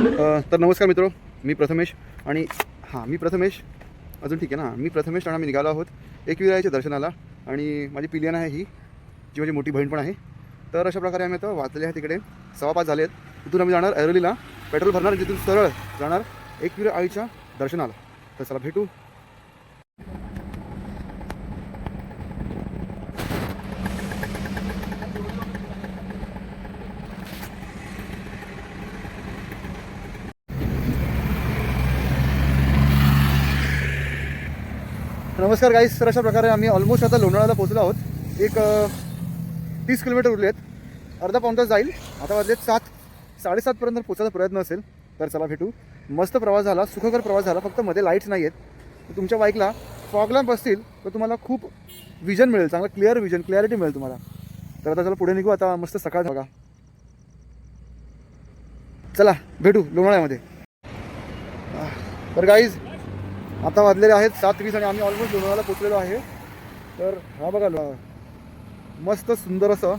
तर नमस्कार मित्रो, मी प्रथमेश आणि मी प्रथमेश अजून ठीक आहे ना. मी प्रथमेश आणि आम्ही निघालो आहोत एकविरायाच्या दर्शनाला आणि माझी पिलियन आहे ही, जी माझी मोठी बहीण पण आहे. तर अशा प्रकारे आम्ही आता वाचलेले आहे तिकडे 5:15 झाले आहेत. तिथून आम्ही जाणार ऐरोलीला, पेट्रोल भरणार, तिथून सरळ जाणार एकविरा आईच्या दर्शनाला. तर चला भेटू. नमस्कार गाईस. तर अशा प्रकारे आम्ही ऑलमोस्ट आता लोणावळ्याला पोहोचलो आहोत. एक 30 किलोमीटर उरले आहेत. अर्धा पाऊण तास जाईल. आता वाजलेत 7:30पर्यंत पोहोचायचा प्रयत्न असेल. तर चला भेटू. मस्त प्रवास झाला, सुखकर प्रवास झाला. फक्त मध्ये लाईट्स नाही आहेत. तर तुमच्या बाईकला फॉग लॅम्प असतील तर तुम्हाला खूप विजन मिळेल, चांगलं क्लॅरिटी मिळेल तुम्हाला. तर आता चला पुढे निघू. आता मस्त सकाळ बघा. चला भेटू लोणावळ्यामध्ये. तर गाईज आता वाजलेले आहेत 7:20 आणि आम्ही ऑलमोस्ट लोणावळ्याला पोचलेलो आहे. तर हा बघा, मस्त सुंदर असं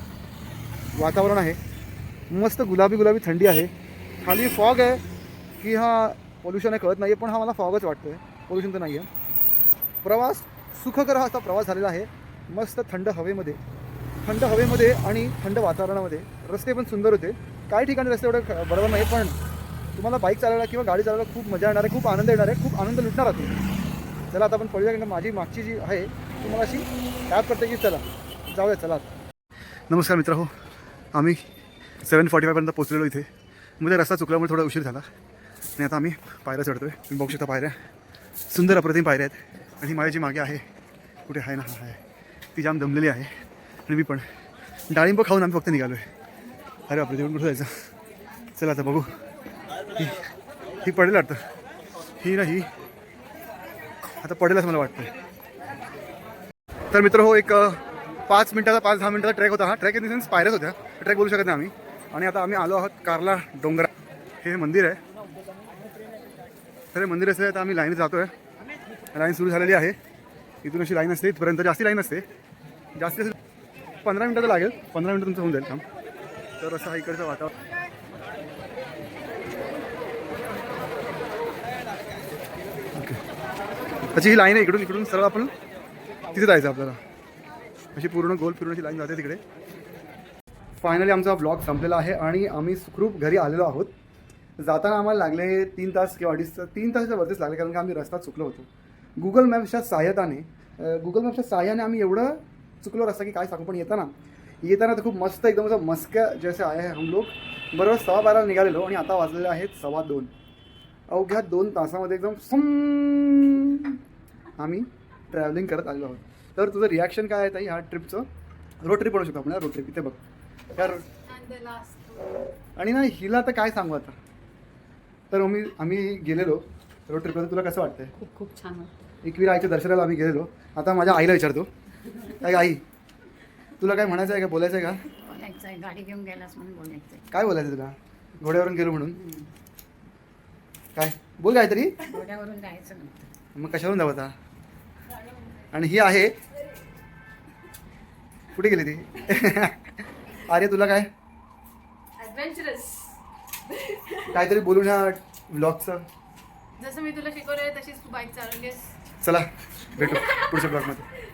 वातावरण आहे. मस्त गुलाबी थंडी आहे. खाली फॉग आहे की हा पोल्युशन आहे कळत नाही आहे, पण हा मला फॉगच वाटतो आहे, पोल्युशन तर नाही आहे. प्रवास सुखकर असा प्रवास झालेला आहे. मस्त थंड हवेमध्ये आणि थंड वातावरणामध्ये. रस्ते पण सुंदर होते. काही ठिकाणी रस्ते एवढे बरोबर नाही, पण तुम्हाला बाईक चालवायला किंवा गाडी चालवायला खूप मजा येणार आहे, खूप आनंद येणार आहे, खूप आनंद लुटणार आहात. चला आता आपण पळूया, कारण माझी मागची जी आहे ती मला अशी ॲप करते की चला जाऊया. चला. नमस्कार मित्र हो, आम्ही 7:45पर्यंत पोचलेलो इथे. मध्ये रस्ता चुकल्यामुळे थोडा उशीर झाला आणि आता आम्ही पायऱ्या चढतोय. तुम्ही बघू शकता पायऱ्या, सुंदर अप्रतिम पायऱ्या आहेत. आणि माझी जी मागे आहे, कुठे आहे ना, हा आहे, ती जाम दमलेली आहे. आणि मी पण डाळिंब खाऊन आम्ही फक्त निघालो आहे. अरे बापरे, जेवण कुठं जायचं. चला आता बघू. ही पडेल वाटतं, ही ना ही आता पडेल असं मला वाटतं. तर मित्र हो, एक 5-10 मिनिटाचा ट्रॅक होता. हा ट्रॅक इन द सेन्स पायऱ्याच होत्या, ट्रॅक बोलू शकत नाही आम्ही. आणि आता आम्ही आलो आहोत कारला डोंगरा. हे मंदिर आहे. तर हे मंदिर असं आहे. आता आम्ही लाईन जातो आहे. लाईन सुरू झालेली आहे. इथून अशी लाईन असते, इथपर्यंत जास्ती लाईन असते. जास्ती 15 मिनिटं लागेल. 15 मिनिटं तुमचं होऊन जाईल काम. तर असं हा इकडचं वातावरण. त्याची ही लाईन आहे. इकडून सरळ आपण तिथे जायचं आपल्याला. अशी पूर्ण गोल फिरून अशी लाईन जाते तिकडे. फायनली आमचा ब्लॉग संपलेला आहे आणि आम्ही सुखरूप घरी आलेलो आहोत. जाताना आम्हाला लागले 3 तास किंवा 3 तासाच्या वरतीच लागले, कारण की आम्ही रस्ता चुकलो होतो. गुगल मॅपच्या साहाय्याने आम्ही एवढं चुकलो रस्ता की काय सांगू. पण येताना तर खूप मस्त, एकदम असं मस्क्या जैसे आहे हम लोग. बरोबर 12:15 निघालेलो आणि आता वाजलेले आहेत 2:15. अवघ्या 2 तासामध्ये एकदम आम्ही ट्रॅव्हलिंग करत आलेलो आहोत. तर तुझं रिॲक्शन काय आहे ताई ह्या ट्रिपचं? रोड ट्रिप म्हणू शकतो आपण, रोड ट्रिप. इथे बघ यार. आणि ना हिला तर काय सांगू आता. तर आम्ही गेलेलो रोड ट्रिपला. तुला कसं वाटतंय? खूप छान वाटतं. एकविरा आईच्या दर्शनाला आम्ही गेलेलो. आता माझ्या आईला विचारतो, काय आई तुला काय म्हणायचं आहे का, बोलायचं आहे का? बोलायचं आहे, गाडी घेऊन गेलास म्हणून बोलायचं आहे. काय बोलायचं तुला? घोड्यावरून गेलो म्हणून काय बोल काहीतरी. घोड्यावरून जायचं नव्हतं, मग कशावरून जावं आता? आणि ही आहे, कुठे गेली ती? अरे तुला काय ॲडव्हेंचरस काहीतरी बोलून ह्या ब्लॉगचं. जसं मी तुला शिकवलंय तशीच तू बाईक चालवलीस. चला भेटू पुढच्या ब्लॉगमध्ये.